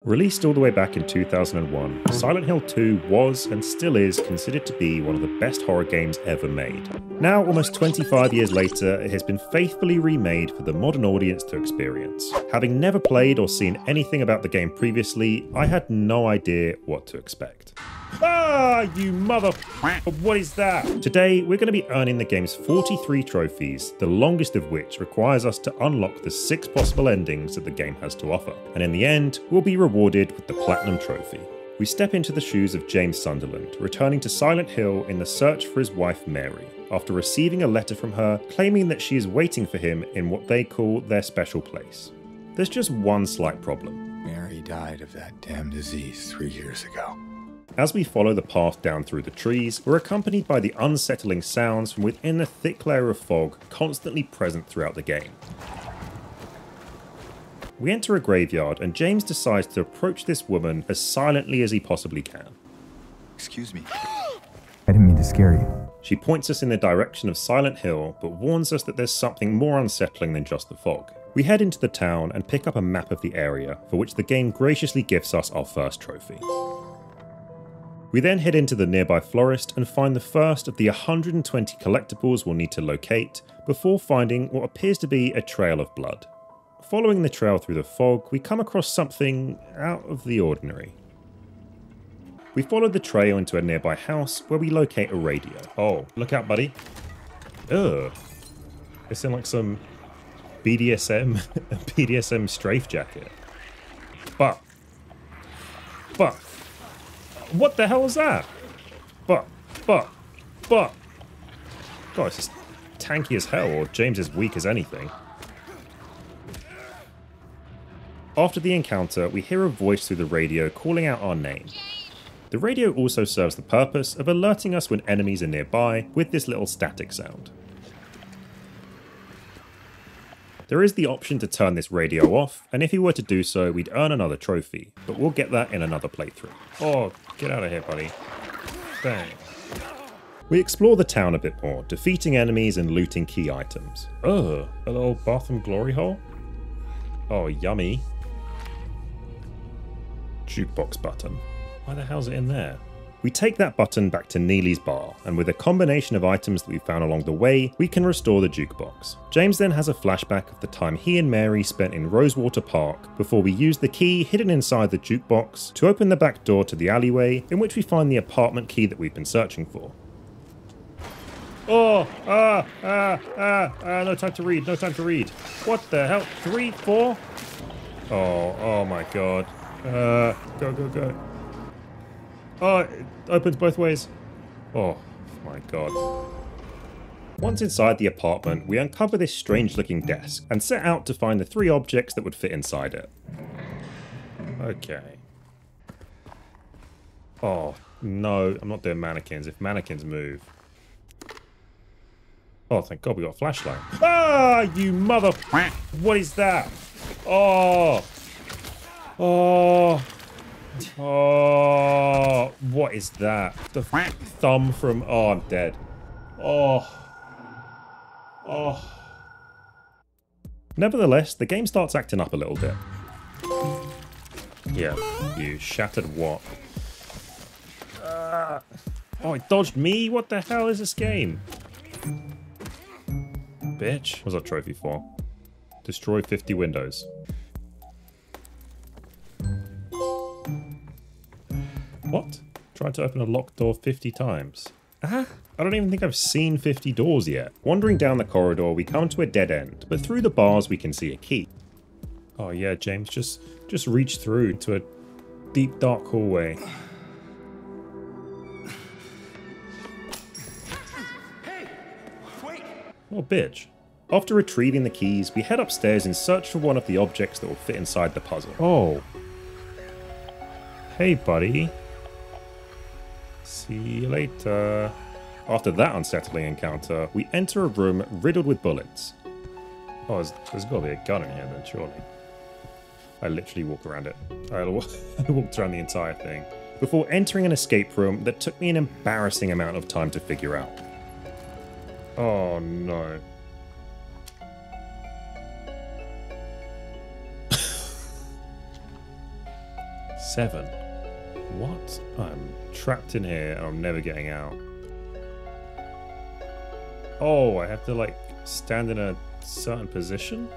Released all the way back in 2001, Silent Hill 2 was, and still is, considered to be one of the best horror games ever made. Now, almost 25 years later, it has been faithfully remade for the modern audience to experience. Having never played or seen anything about the game previously, I had no idea what to expect. Ah, you mother... What is that? Today, we're going to be earning the game's 43 trophies, the longest of which requires us to unlock the 6 possible endings that the game has to offer. And in the end, we'll be rewarded with the Platinum Trophy. We step into the shoes of James Sunderland, returning to Silent Hill in the search for his wife Mary, after receiving a letter from her claiming that she is waiting for him in what they call their special place. There's just one slight problem. Mary died of that damn disease 3 years ago. As we follow the path down through the trees, we're accompanied by the unsettling sounds from within a thick layer of fog constantly present throughout the game. We enter a graveyard and James decides to approach this woman as silently as he possibly can. Excuse me. I didn't mean to scare you. She points us in the direction of Silent Hill, but warns us that there's something more unsettling than just the fog. We head into the town and pick up a map of the area, for which the game graciously gives us our first trophy. We then head into the nearby florist and find the first of the 120 collectibles we'll need to locate, before finding what appears to be a trail of blood. Following the trail through the fog, we come across something out of the ordinary. We follow the trail into a nearby house where we locate a radio. Oh, look out, buddy. Ugh. It's in like some BDSM straitjacket. But, what the hell is that? But. God, it's just tanky as hell, or James is weak as anything. After the encounter, we hear a voice through the radio calling out our name. The radio also serves the purpose of alerting us when enemies are nearby with this little static sound. There is the option to turn this radio off, and if you were to do so, we'd earn another trophy, but we'll get that in another playthrough. Oh, get out of here, buddy. Bang. We explore the town a bit more, defeating enemies and looting key items. Ugh, a little bathroom glory hole? Oh, yummy. Jukebox button. Why the hell's it in there? We take that button back to Neely's bar, and with a combination of items that we found along the way, we can restore the jukebox. James then has a flashback of the time he and Mary spent in Rosewater Park before we use the key hidden inside the jukebox to open the back door to the alleyway in which we find the apartment key that we've been searching for. Oh, no time to read, no time to read. What the hell? 3, 4? Oh my god. Go. Oh, it opens both ways. Oh my god. Once inside the apartment, we uncover this strange looking desk and set out to find the 3 objects that would fit inside it. Okay. Oh, no, I'm not doing mannequins. If mannequins move. Oh, thank god we got a flashlight. Ah, you mother... What is that? Oh, what is that? The thumb from... Oh, I'm dead. Oh. Nevertheless, the game starts acting up a little bit. Yeah, you shattered what? Oh, it dodged me? What the hell is this game? Bitch. What's that trophy for? Destroy 50 windows. What? Tried to open a locked door 50 times. I don't even think I've seen 50 doors yet. Wandering down the corridor, we come to a dead end, but through the bars we can see a key. Oh yeah, James, just reach through to a deep dark hallway. Hey, wait. Oh, bitch. After retrieving the keys, we head upstairs in search for one of the objects that will fit inside the puzzle. Oh. Hey, buddy. See you later. After that unsettling encounter, we enter a room riddled with bullets. Oh, there's got to be a gun in here then, surely. I literally walked around it. I walked around the entire thing before entering an escape room that took me an embarrassing amount of time to figure out. Oh no. 7. What? I'm trapped in here and I'm never getting out. Oh, I have to like stand in a certain position?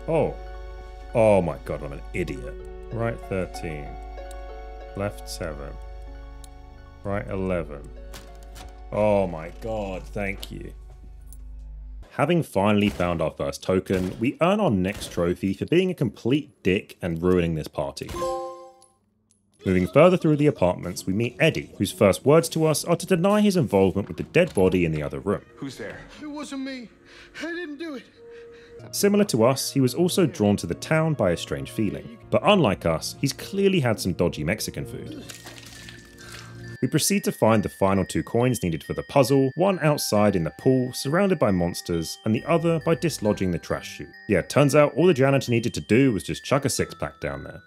Oh. Oh my god, I'm an idiot. Right 13. Left 7. Right 11. Oh my god, thank you. Having finally found our first token, we earn our next trophy for being a complete dick and ruining this party. Moving further through the apartments, we meet Eddie, whose first words to us are to deny his involvement with the dead body in the other room. Who's there? It wasn't me. I didn't do it. Similar to us, he was also drawn to the town by a strange feeling. But unlike us, he's clearly had some dodgy Mexican food. We proceed to find the final 2 coins needed for the puzzle, one outside in the pool, surrounded by monsters, and the other by dislodging the trash chute. Yeah, turns out all the janitor needed to do was just chuck a 6-pack down there.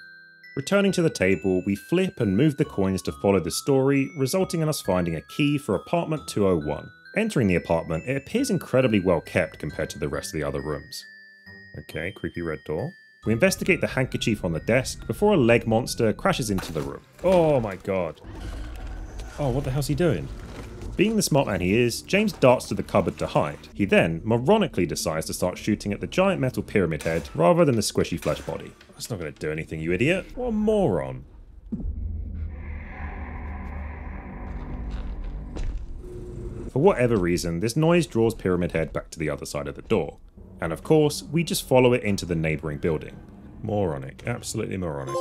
Returning to the table, we flip and move the coins to follow the story, resulting in us finding a key for apartment 201. Entering the apartment, it appears incredibly well kept compared to the rest of the other rooms. Okay, creepy red door. We investigate the handkerchief on the desk before a leg monster crashes into the room. Oh my god. Oh, what the hell's he doing? Being the smart man he is, James darts to the cupboard to hide. He then, moronically, decides to start shooting at the giant metal pyramid head rather than the squishy flesh body. That's not going to do anything, you idiot. What a moron. For whatever reason, this noise draws Pyramid Head back to the other side of the door. And of course, we just follow it into the neighbouring building. Moronic, absolutely moronic.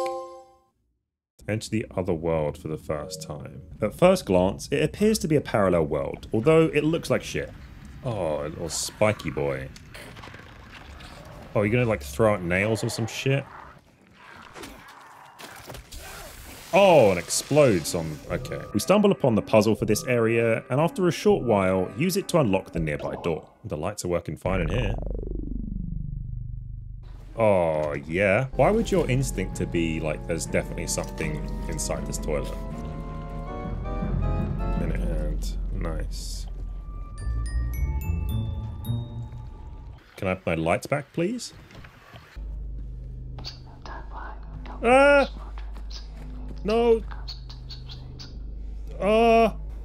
Enter the other world for the first time. At first glance, it appears to be a parallel world, although it looks like shit. Oh, a little spiky boy. Oh, you're gonna like throw out nails or some shit? Oh, and explodes on... Okay. We stumble upon the puzzle for this area, and after a short while, use it to unlock the nearby door. The lights are working fine in here. Oh, yeah. Why would your instinct to be like, there's definitely something inside this toilet? Minute hand. Nice. Can I have my lights back, please? Ah! No!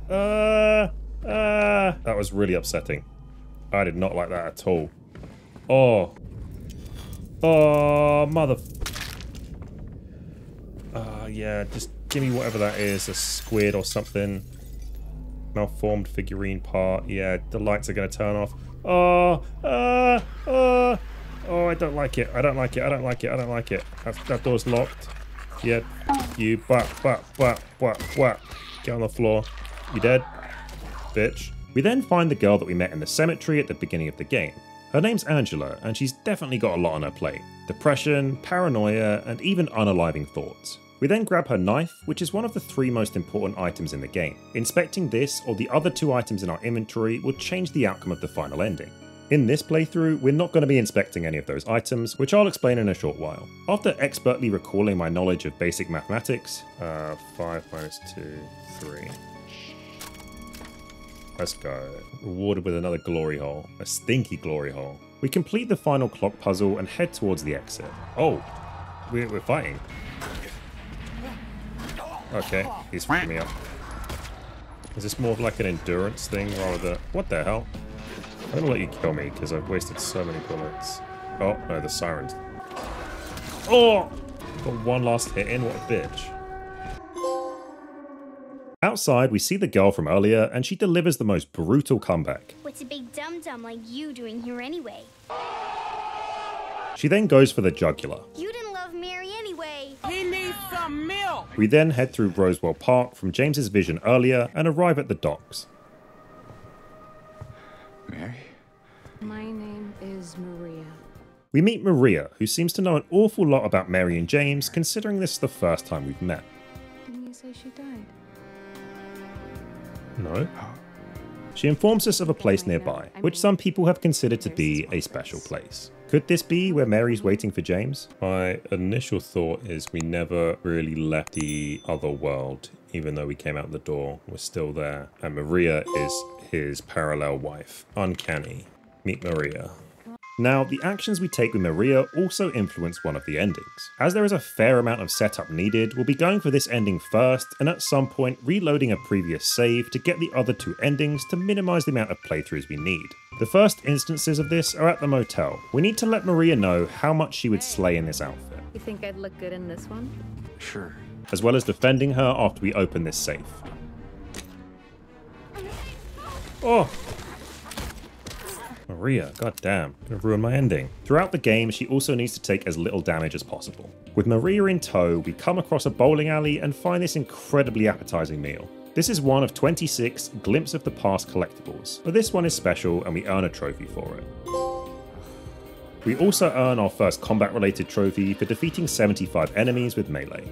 That was really upsetting. I did not like that at all. Oh. Oh, mother... yeah, just give me whatever that is, a squid or something. Malformed figurine part. Yeah, the lights are going to turn off. Oh, oh, I don't like it. I don't like it. I don't like it. I don't like it. That door's locked. Yeah, you, Get on the floor. You dead? Bitch. We then find the girl that we met in the cemetery at the beginning of the game. Her name's Angela, and she's definitely got a lot on her plate. Depression, paranoia, and even unaliving thoughts. We then grab her knife, which is one of the 3 most important items in the game. Inspecting this or the other 2 items in our inventory will change the outcome of the final ending. In this playthrough, we're not going to be inspecting any of those items, which I'll explain in a short while. After expertly recalling my knowledge of basic mathematics, 5 minus 2, 3. Let's go. Rewarded with another glory hole. A stinky glory hole. We complete the final clock puzzle and head towards the exit. Oh, we're fighting. Okay, he's freaking me up. Is this more of like an endurance thing rather than... What the hell? I'm gonna let you kill me because I've wasted so many bullets. Oh, no, the sirens. Oh! Got one last hit in, what a bitch. Outside, we see the girl from earlier, and she delivers the most brutal comeback. What's a big dum-dum like you doing here anyway? She then goes for the jugular. You didn't love Mary anyway. He needs some milk. We then head through Roswell Park from James's vision earlier and arrive at the docks. Mary? My name is Maria. We meet Maria, who seems to know an awful lot about Mary and James, considering this is the first time we've met. Didn't you say she died? No. She informs us of a place nearby, which some people have considered to be a special place. Could this be where Mary's waiting for James? My initial thought is we never really left the other world, even though we came out the door. We're still there. And Maria is his parallel wife. Uncanny. Meet Maria. Now, the actions we take with Maria also influence one of the endings. As there is a fair amount of setup needed, we'll be going for this ending first, and at some point reloading a previous save to get the other two endings to minimize the amount of playthroughs we need. The first instances of this are at the motel. We need to let Maria know how much she would slay in this outfit. You think I'd look good in this one? Sure. As well as defending her after we open this safe. Oh! Maria, goddamn, gonna ruin my ending. Throughout the game, she also needs to take as little damage as possible. With Maria in tow, we come across a bowling alley and find this incredibly appetizing meal. This is one of 26 Glimpse of the Past collectibles, but this one is special and we earn a trophy for it. We also earn our first combat-related trophy for defeating 75 enemies with melee.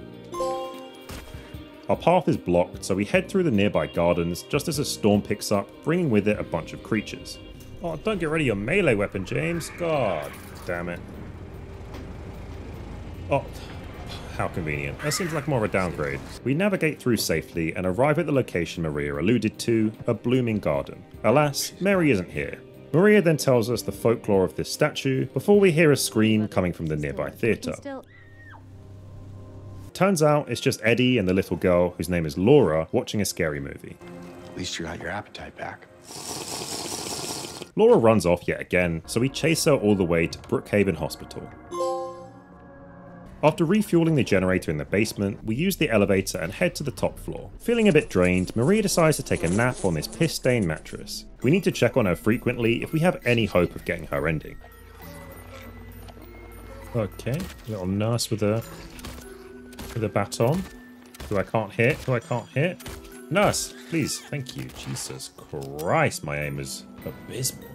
Our path is blocked, so we head through the nearby gardens just as a storm picks up, bringing with it a bunch of creatures. Oh, don't get rid of your melee weapon, James. God damn it. Oh, how convenient. That seems like more of a downgrade. We navigate through safely and arrive at the location Maria alluded to, a blooming garden. Alas, Mary isn't here. Maria then tells us the folklore of this statue before we hear a scream coming from the nearby theatre. Turns out it's just Eddie and the little girl, whose name is Laura, watching a scary movie. At least you got your appetite back. Laura runs off yet again, so we chase her all the way to Brookhaven Hospital. After refueling the generator in the basement, we use the elevator and head to the top floor. Feeling a bit drained, Maria decides to take a nap on this piss-stained mattress. We need to check on her frequently if we have any hope of getting her ending. Okay, little nurse with a baton. Who I can't hit. Nurse, please, thank you. Jesus Christ, my aim is abysmal.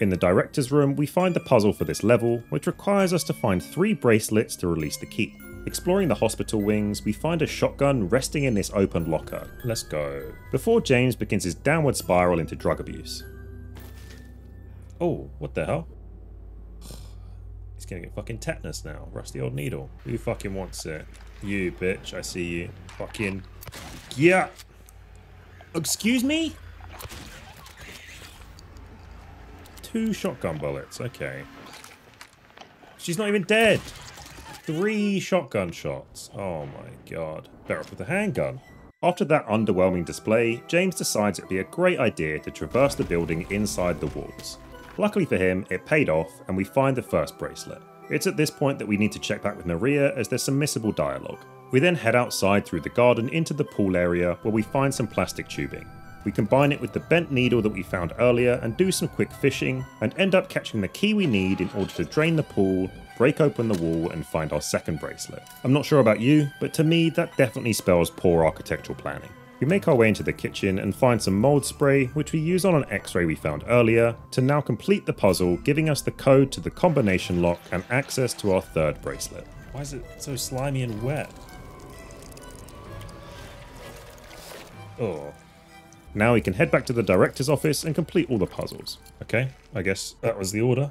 In the director's room, we find the puzzle for this level, which requires us to find 3 bracelets to release the key. Exploring the hospital wings, we find a shotgun resting in this open locker. Let's go. Before James begins his downward spiral into drug abuse. Oh, what the hell? He's gonna get fucking tetanus now. Rusty old needle. Who fucking wants it? You, bitch. I see you. Fucking... yeah! Excuse me? 2 shotgun bullets, okay. She's not even dead. 3 shotgun shots. Oh my god. Better off with a handgun. After that underwhelming display, James decides it'd be a great idea to traverse the building inside the walls. Luckily for him, it paid off and we find the first bracelet. It's at this point that we need to check back with Maria as there's some missable dialogue. We then head outside through the garden into the pool area where we find some plastic tubing. We combine it with the bent needle that we found earlier and do some quick fishing, and end up catching the key we need in order to drain the pool, break open the wall and find our second bracelet. I'm not sure about you, but to me that definitely spells poor architectural planning. We make our way into the kitchen and find some mold spray, which we use on an x-ray we found earlier, to now complete the puzzle, giving us the code to the combination lock and access to our third bracelet. Why is it so slimy and wet? Oh. Now we can head back to the director's office and complete all the puzzles. Okay, I guess that was the order.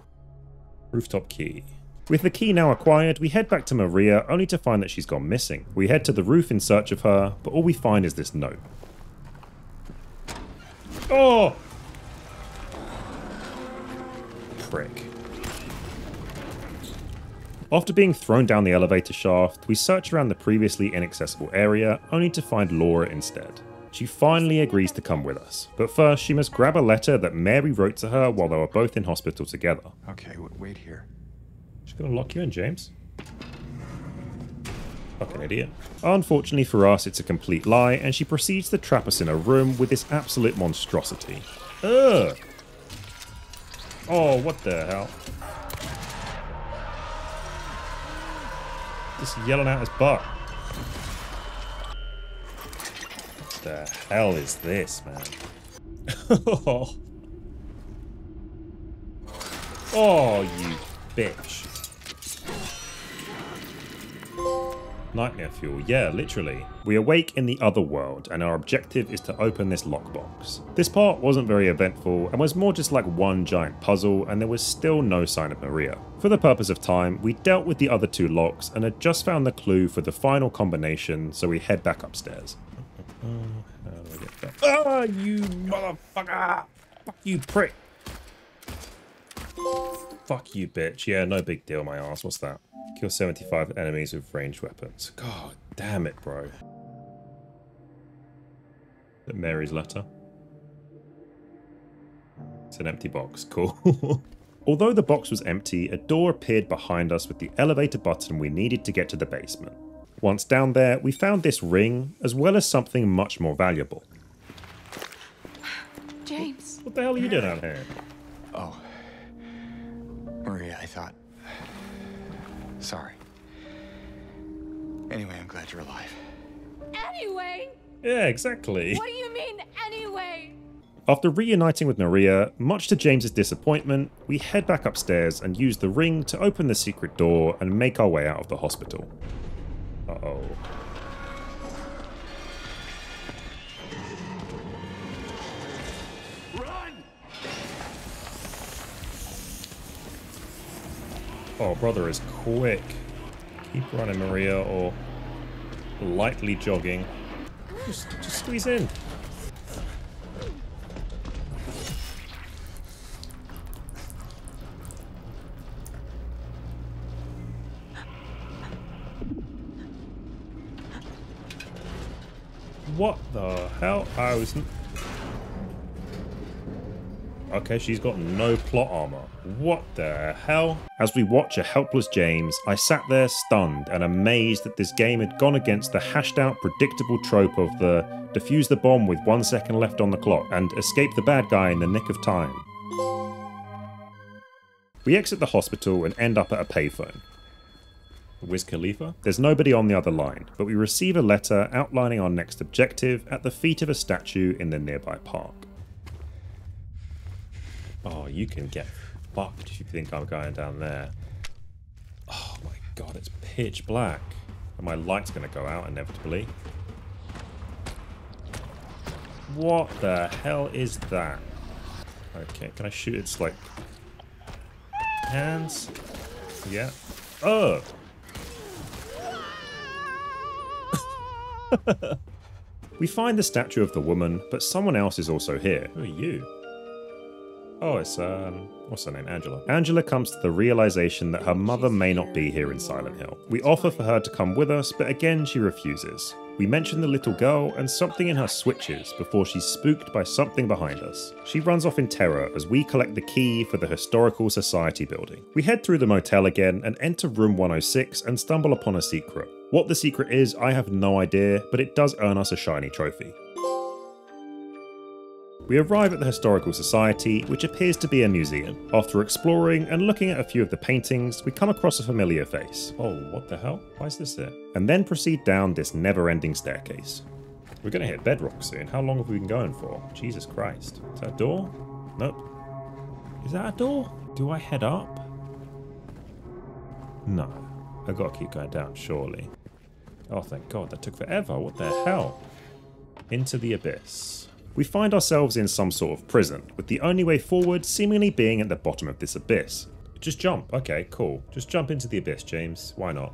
Rooftop key. With the key now acquired, we head back to Maria only to find that she's gone missing. We head to the roof in search of her, but all we find is this note. Oh! Prick. After being thrown down the elevator shaft, we search around the previously inaccessible area only to find Laura instead. She finally agrees to come with us, but first she must grab a letter that Mary wrote to her while they were both in hospital together. Okay, wait here. She's gonna lock you in, James. Fucking idiot. Unfortunately for us, it's a complete lie, and she proceeds to trap us in a room with this absolute monstrosity. Ugh! Oh, what the hell? Just yelling out his butt. What the hell is this, man? Oh, you bitch. Nightmare fuel, yeah, literally. We awake in the other world, and our objective is to open this lockbox. This part wasn't very eventful, and was more just like one giant puzzle, and there was still no sign of Maria. For the purpose of time, we dealt with the other 2 locks, and had just found the clue for the final combination, so we head back upstairs. How do I get back? Ah, you motherfucker! Fuck you, prick! Fuck you, bitch. Yeah, no big deal, my ass. What's that? Kill 75 enemies with ranged weapons. God damn it, bro. Mary's letter. It's an empty box. Cool. Although the box was empty, a door appeared behind us with the elevator button we needed to get to the basement. Once down there, we found this ring, as well as something much more valuable. James. What the hell are you doing out here? Oh. Maria, I thought... Sorry. Anyway, I'm glad you're alive. Anyway? Yeah, exactly. What do you mean, anyway? After reuniting with Maria, much to James's disappointment, we head back upstairs and use the ring to open the secret door and make our way out of the hospital. Uh-oh. Run! Oh, brother is quick. Keep running, Maria, or lightly jogging. Just squeeze in. What the hell? I was... Okay, she's got no plot armor. What the hell? As we watch a helpless James, I sat there stunned and amazed that this game had gone against the hashed out predictable trope of the defuse the bomb with 1 second left on the clock and escape the bad guy in the nick of time. We exit the hospital and end up at a payphone. Wiz Khalifa? There's nobody on the other line, but we receive a letter outlining our next objective at the feet of a statue in the nearby park. Oh, you can get fucked if you think I'm going down there. Oh my god, it's pitch black. And my light's gonna go out inevitably. What the hell is that? Okay, can I shoot its, like, hands? Yeah. Oh! We find the statue of the woman, but someone else is also here. Who are you? Oh, it's, what's her name? Angela. Angela comes to the realization that her mother may not be here in Silent Hill. We offer for her to come with us, but again she refuses. We mention the little girl, and something in her switches before she's spooked by something behind us. She runs off in terror as we collect the key for the Historical Society building. We head through the motel again and enter room 106 and stumble upon a secret. What the secret is, I have no idea, but it does earn us a shiny trophy. We arrive at the Historical Society, which appears to be a museum. After exploring and looking at a few of the paintings, we come across a familiar face. Oh, what the hell? Why is this there? And then proceed down this never-ending staircase. We're gonna hit bedrock soon. How long have we been going for? Jesus Christ. Is that a door? Nope. Is that a door? Do I head up? No. I gotta keep going down, surely. Oh, thank God, that took forever. What the hell? Into the abyss. We find ourselves in some sort of prison, with the only way forward seemingly being at the bottom of this abyss. Just jump. Okay, cool. Just jump into the abyss, James. Why not?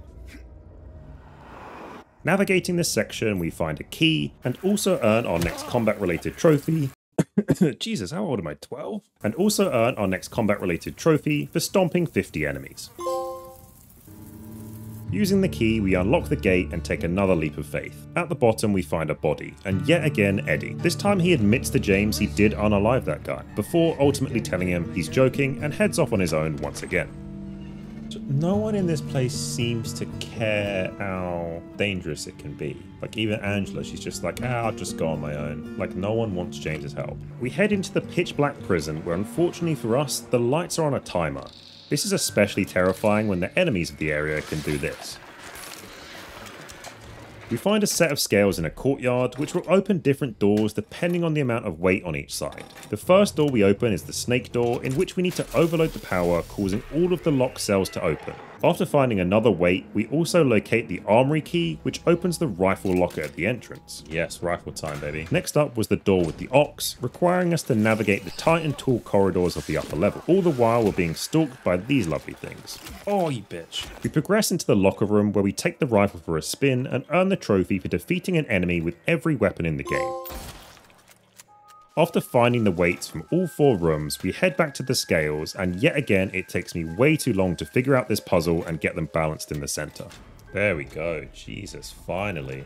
Navigating this section, we find a key, and also earn our next combat-related trophy. Jesus, how old am I? 12? And also earn our next combat-related trophy for stomping 50 enemies. Using the key, we unlock the gate and take another leap of faith. At the bottom, we find a body, and yet again Eddie. This time he admits to James he did unalive that guy, before ultimately telling him he's joking and heads off on his own once again. No one in this place seems to care how dangerous it can be. Like, even Angela, she's just like, I'll just go on my own. Like, no one wants James's help. We head into the pitch black prison where, unfortunately for us, the lights are on a timer. This is especially terrifying when the enemies of the area can do this. We find a set of scales in a courtyard which will open different doors depending on the amount of weight on each side. The first door we open is the snake door, in which we need to overload the power, causing all of the lock cells to open. After finding another weight, we also locate the armory key, which opens the rifle locker at the entrance. Yes, rifle time, baby. Next up was the door with the ox, requiring us to navigate the tight and tall corridors of the upper level. All the while we're being stalked by these lovely things. Oh, you bitch. We progress into the locker room where we take the rifle for a spin and earn the trophy for defeating an enemy with every weapon in the game. After finding the weights from all 4 rooms, we head back to the scales, and yet again it takes me way too long to figure out this puzzle and get them balanced in the center. There we go. Jesus, finally.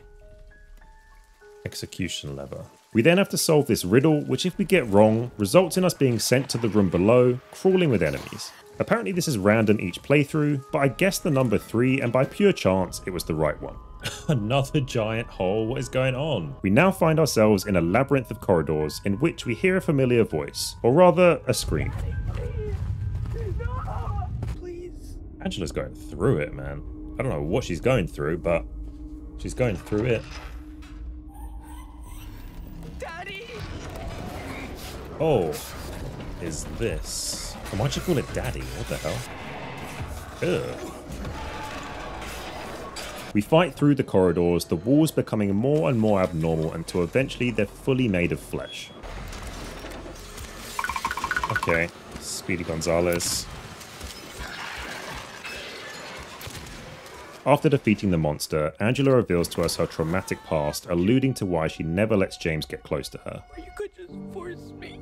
Execution lever. We then have to solve this riddle, which if we get wrong, results in us being sent to the room below, crawling with enemies. Apparently this is random each playthrough, but I guessed the number 3 and by pure chance it was the right one. Another giant hole, what is going on? We now find ourselves in a labyrinth of corridors in which we hear a familiar voice, or rather a scream. Please. Angela's going through it, man. I don't know what she's going through, but she's going through it. Daddy! Oh, is this? Why'd you call it Daddy? What the hell? Ugh. We fight through the corridors, the walls becoming more and more abnormal until eventually they're fully made of flesh. Okay, Speedy Gonzalez. After defeating the monster, Angela reveals to us her traumatic past, alluding to why she never lets James get close to her. Or you could just force me.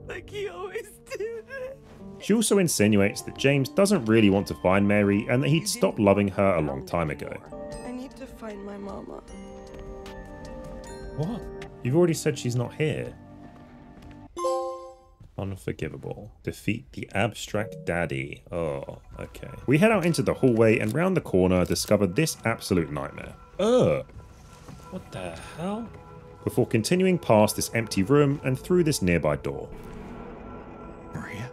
Like he always did. She also insinuates that James doesn't really want to find Mary and that he'd stopped loving her a long time ago. I need to find my mama. What? You've already said she's not here. Unforgivable. Defeat the abstract daddy. Oh, okay. We head out into the hallway and round the corner discover this absolute nightmare. Ugh. What the hell? Before continuing past this empty room and through this nearby door. Maria?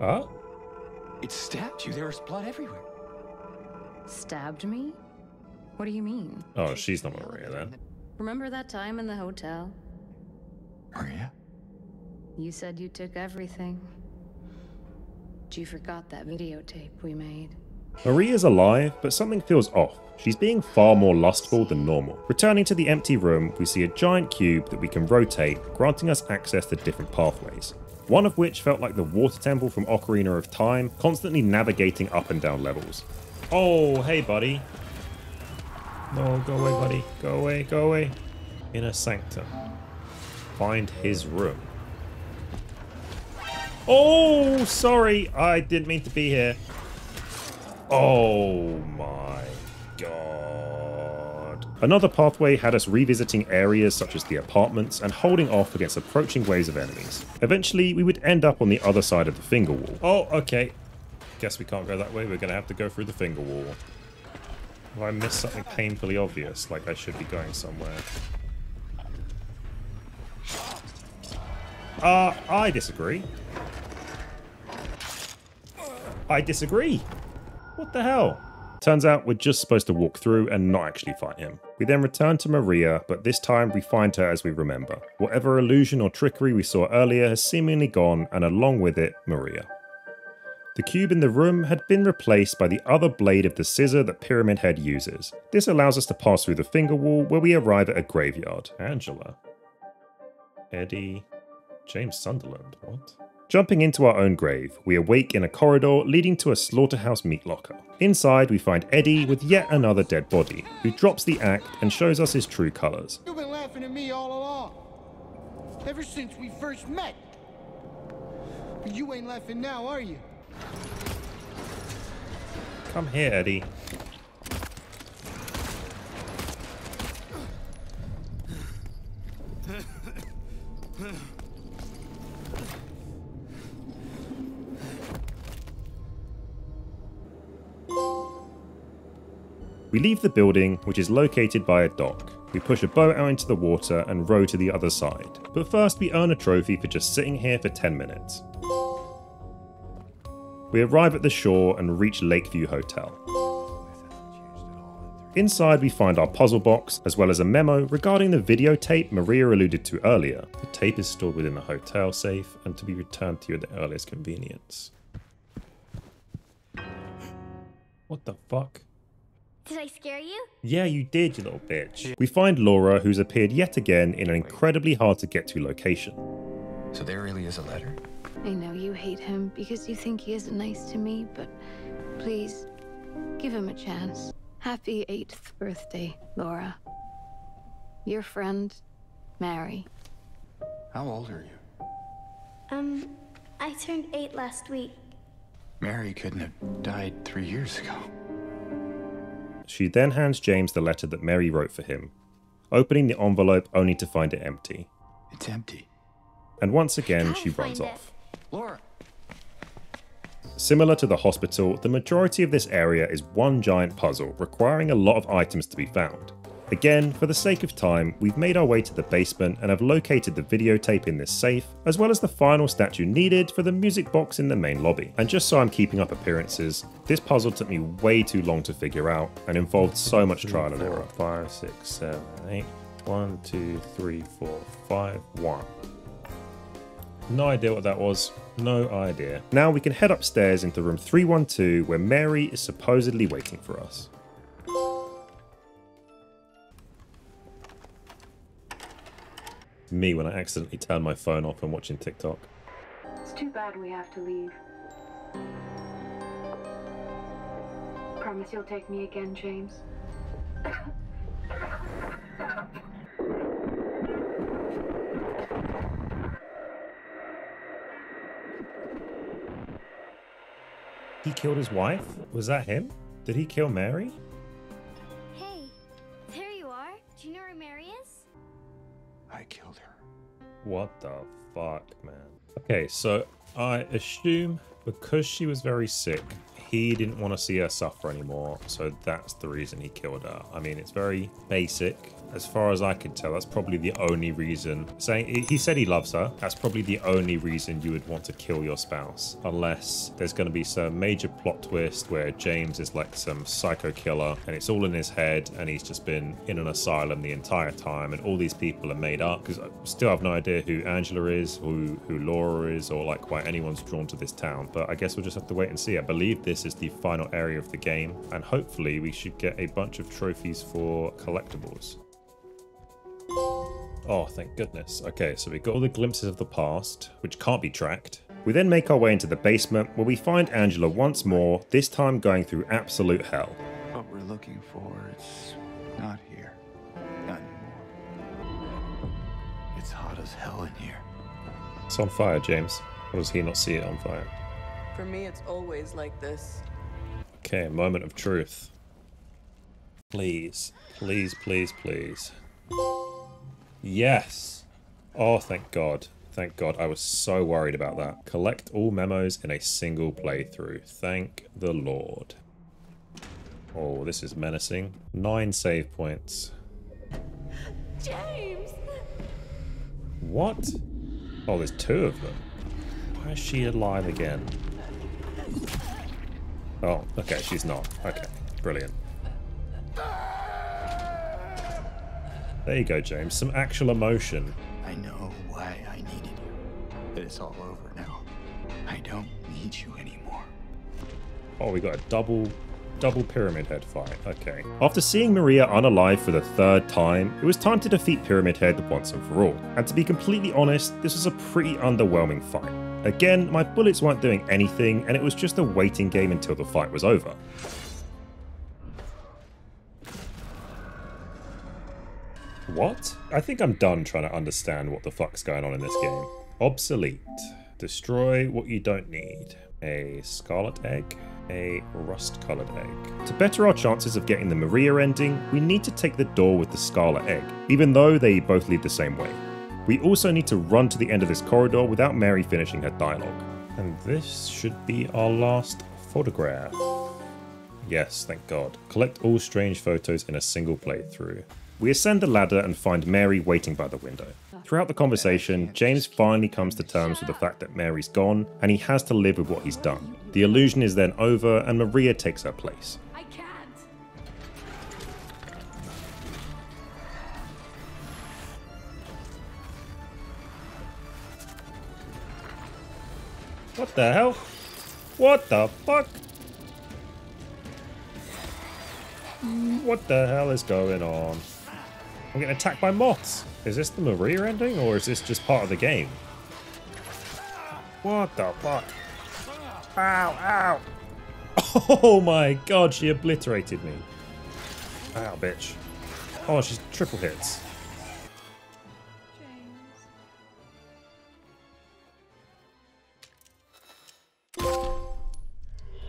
Huh? It stabbed you. There was blood everywhere. Stabbed me? What do you mean? Oh, she's not Maria then. Remember that time in the hotel? Maria? You said you took everything. But you forgot that videotape we made. Maria's alive, but something feels off. She's being far more lustful than normal. Returning to the empty room, we see a giant cube that we can rotate, granting us access to different pathways. One of which felt like the water temple from Ocarina of Time, constantly navigating up and down levels. Oh, hey buddy. No, go away buddy. Go away, go away. Inner Sanctum. Find his room. Oh, sorry. I didn't mean to be here. Oh my god. Another pathway had us revisiting areas such as the apartments and holding off against approaching waves of enemies. Eventually, we would end up on the other side of the finger wall. Oh, okay. Guess we can't go that way. We're going to have to go through the finger wall. Have I missed something painfully obvious, like I should be going somewhere? I disagree. I disagree. What the hell? Turns out we're just supposed to walk through and not actually fight him. We then return to Maria, but this time we find her as we remember. Whatever illusion or trickery we saw earlier has seemingly gone, and along with it, Maria. The cube in the room had been replaced by the other blade of the scissor that Pyramid Head uses. This allows us to pass through the finger wall where we arrive at a graveyard. Angela. Eddie. James Sunderland. What? Jumping into our own grave, we awake in a corridor leading to a slaughterhouse meat locker. Inside, we find Eddie with yet another dead body, who drops the act and shows us his true colours. You've been laughing at me all along. Ever since we first met. But you ain't laughing now, are you? Come here, Eddie. We leave the building, which is located by a dock. We push a boat out into the water and row to the other side. But first we earn a trophy for just sitting here for 10 minutes. We arrive at the shore and reach Lakeview Hotel. Inside we find our puzzle box, as well as a memo regarding the videotape Maria alluded to earlier. The tape is stored within the hotel safe and to be returned to you at the earliest convenience. What the fuck? Did I scare you? Yeah, you did, you little bitch. We find Laura, who's appeared yet again in an incredibly hard to get to location. So there really is a letter? I know you hate him because you think he isn't nice to me, but please, give him a chance. Happy 8th birthday, Laura. Your friend, Mary. How old are you? I turned 8 last week. Mary couldn't have died 3 years ago. She then hands James the letter that Mary wrote for him, opening the envelope only to find it empty. It's empty. And once again, I'll she runs find it. off. Laura! Similar to the hospital, the majority of this area is one giant puzzle, requiring a lot of items to be found. Again, for the sake of time, we've made our way to the basement and have located the videotape in this safe, as well as the final statue needed for the music box in the main lobby. And just so I'm keeping up appearances, this puzzle took me way too long to figure out and involved so much trial and error. 5, 6, 7, 8. 1, 2, 3, 4, 5, 1. No idea what that was. No idea. Now we can head upstairs into room 312 where Mary is supposedly waiting for us. Me when I accidentally turn my phone off and watching TikTok. It's too bad we have to leave. Promise you'll take me again, James. He killed his wife? Was that him? Did he kill Mary? Hey, there you are. Do you know where Mary is? I killed her. What the fuck, man? Okay, so I assume because she was very sick, he didn't want to see her suffer anymore, so that's the reason he killed her. I mean, it's very basic. As far as I can tell, that's probably the only reason. He said he loves her. That's probably the only reason you would want to kill your spouse. Unless there's going to be some major plot twist where James is like some psycho killer and it's all in his head and he's just been in an asylum the entire time and all these people are made up. Because I still have no idea who Angela is, who Laura is, or like why anyone's drawn to this town. But I guess we'll just have to wait and see. I believe this is the final area of the game and hopefully we should get a bunch of trophies for collectibles. Oh, thank goodness. Okay, so we got all the glimpses of the past, which can't be tracked. We then make our way into the basement, where we find Angela once more, this time going through absolute hell. What we're looking for, it's not here. Not anymore. It's hot as hell in here. It's on fire, James. Or does he not see it on fire? For me, it's always like this. Okay, a moment of truth. Please, please, please, please. Yes. Oh, thank God. Thank God. I was so worried about that. Collect all memos in a single playthrough. Thank the Lord. Oh, this is menacing. 9 save points. James! What? Oh, there's 2 of them. Why is she alive again? Oh, okay, she's not. Okay, brilliant. There you go, James. Some actual emotion. I know why I needed you. But it's all over now. I don't need you anymore. Oh, we got a double Pyramid Head fight. Okay. After seeing Maria unalive for the 3rd time, it was time to defeat Pyramid Head once and for all. And to be completely honest, this was a pretty underwhelming fight. Again, my bullets weren't doing anything, and it was just a waiting game until the fight was over. What? I think I'm done trying to understand what the fuck's going on in this game. Obsolete. Destroy what you don't need. A scarlet egg. A rust-colored egg. To better our chances of getting the Maria ending, we need to take the door with the scarlet egg, even though they both lead the same way. We also need to run to the end of this corridor without Mary finishing her dialogue. And this should be our last photograph. Yes, thank God. Collect all strange photos in a single playthrough. We ascend the ladder and find Mary waiting by the window. Throughout the conversation, James finally comes to terms with the fact that Mary's gone, and he has to live with what he's done. The illusion is then over, and Maria takes her place. I can't. What the hell? What the fuck? What the hell is going on? I'm getting attacked by moths. Is this the Maria ending, or is this just part of the game? What the fuck? Ow, ow. Oh my God, she obliterated me. Ow, bitch. Oh, she's triple hits.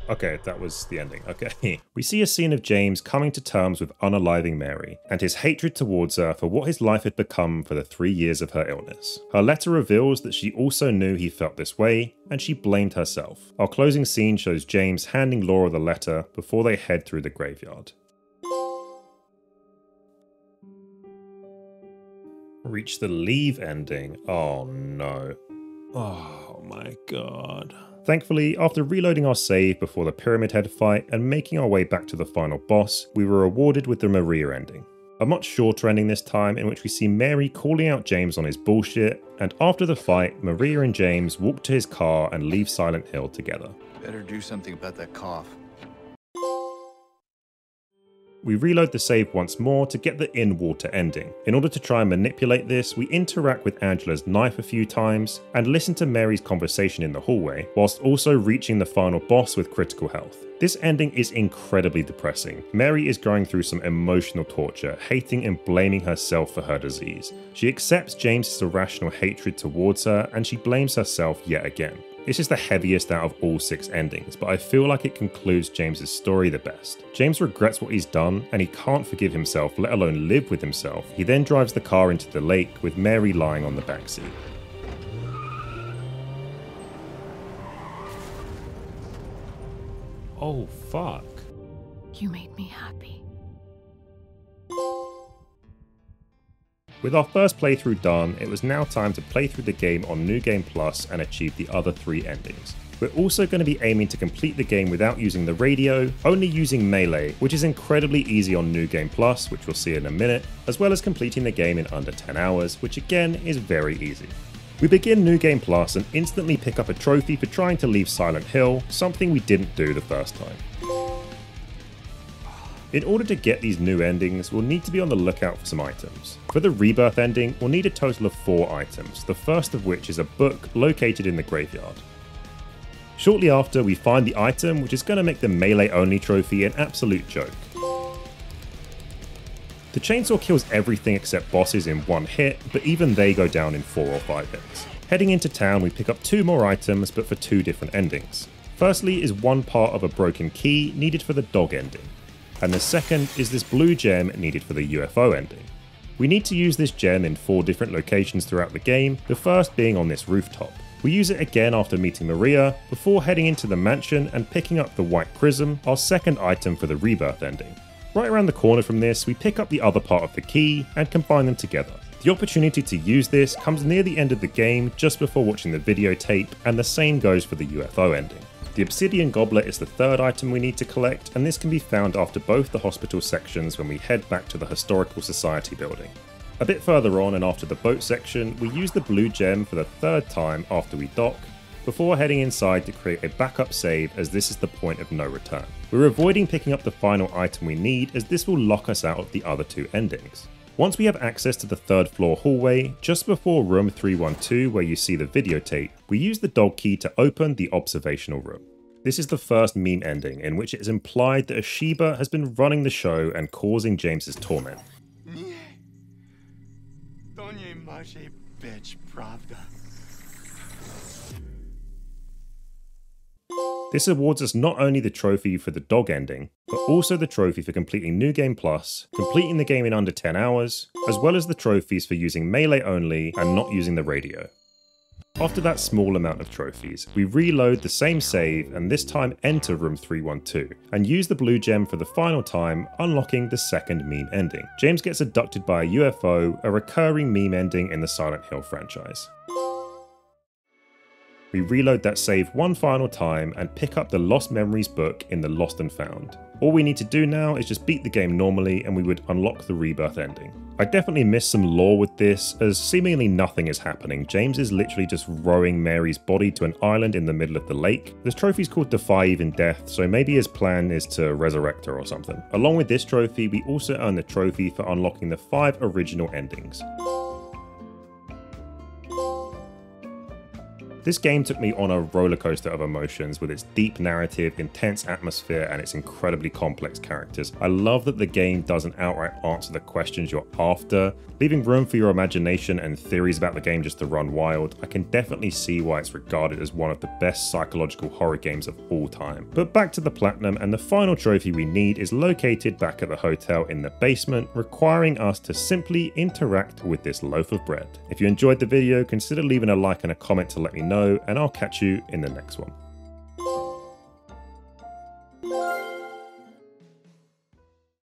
Okay, that was the ending. Okay. We see a scene of James coming to terms with unaliving Mary and his hatred towards her for what his life had become for the 3 years of her illness. Her letter reveals that she also knew he felt this way and she blamed herself. Our closing scene shows James handing Laura the letter before they head through the graveyard. Reach the leave ending. Oh no. Oh my god. Thankfully, after reloading our save before the Pyramid Head fight and making our way back to the final boss, we were rewarded with the Maria ending. A much shorter ending this time, in which we see Mary calling out James on his bullshit, and after the fight, Maria and James walk to his car and leave Silent Hill together. Better do something about that cough. We reload the save once more to get the in-water ending. In order to try and manipulate this, we interact with Angela's knife a few times and listen to Mary's conversation in the hallway, whilst also reaching the final boss with critical health. This ending is incredibly depressing. Mary is going through some emotional torture, hating and blaming herself for her disease. She accepts James's irrational hatred towards her and she blames herself yet again. This is the heaviest out of all 6 endings, but I feel like it concludes James's story the best. James regrets what he's done, and he can't forgive himself, let alone live with himself. He then drives the car into the lake, with Mary lying on the backseat. Oh fuck. You made me happy. With our first playthrough done, it was now time to play through the game on New Game Plus and achieve the other 3 endings. We're also going to be aiming to complete the game without using the radio, only using melee, which is incredibly easy on New Game Plus, which we'll see in a minute, as well as completing the game in under 10 hours, which again is very easy. We begin New Game Plus and instantly pick up a trophy for trying to leave Silent Hill, something we didn't do the first time. In order to get these new endings, we'll need to be on the lookout for some items. For the Rebirth ending, we'll need a total of 4 items, the first of which is a book located in the graveyard. Shortly after, we find the item, which is going to make the melee only trophy an absolute joke. The chainsaw kills everything except bosses in 1 hit, but even they go down in 4 or 5 hits. Heading into town, we pick up 2 more items, but for 2 different endings. Firstly is 1 part of a broken key needed for the dog ending, and the second is this blue gem needed for the UFO ending. We need to use this gem in 4 different locations throughout the game, the first being on this rooftop. We use it again after meeting Maria, before heading into the mansion and picking up the white prism, our second item for the Rebirth ending. Right around the corner from this, we pick up the other part of the key and combine them together. The opportunity to use this comes near the end of the game, just before watching the videotape, and the same goes for the UFO ending. The obsidian goblet is the third item we need to collect, and this can be found after both the hospital sections when we head back to the Historical Society building. A bit further on and after the boat section, we use the blue gem for the 3rd time after we dock, before heading inside to create a backup save, as this is the point of no return. We're avoiding picking up the final item we need, as this will lock us out of the other 2 endings. Once we have access to the 3rd floor hallway, just before room 312 where you see the videotape, we use the dog key to open the observational room. This is the first meme ending, in which it is implied that a Sheba has been running the show and causing James's torment. This awards us not only the trophy for the dog ending, but also the trophy for completing New Game Plus, completing the game in under 10 hours, as well as the trophies for using melee only and not using the radio. After that small amount of trophies, we reload the same save and this time enter room 312, and use the blue gem for the final time, unlocking the second meme ending. James gets abducted by a UFO, a recurring meme ending in the Silent Hill franchise. We reload that save one final time and pick up the Lost Memories book in the Lost and Found. All we need to do now is just beat the game normally and we would unlock the Rebirth ending. I definitely missed some lore with this, as seemingly nothing is happening. James is literally just rowing Mary's body to an island in the middle of the lake. This trophy's called Defy Even Death, so maybe his plan is to resurrect her or something. Along with this trophy, we also earn the trophy for unlocking the 5 original endings. This game took me on a roller coaster of emotions with its deep narrative, intense atmosphere, and its incredibly complex characters. I love that the game doesn't outright answer the questions you're after, leaving room for your imagination and theories about the game just to run wild. I can definitely see why it's regarded as one of the best psychological horror games of all time. But back to the platinum, and the final trophy we need is located back at the hotel in the basement, requiring us to simply interact with this loaf of bread. If you enjoyed the video, consider leaving a like and a comment to let me know, and I'll catch you in the next one.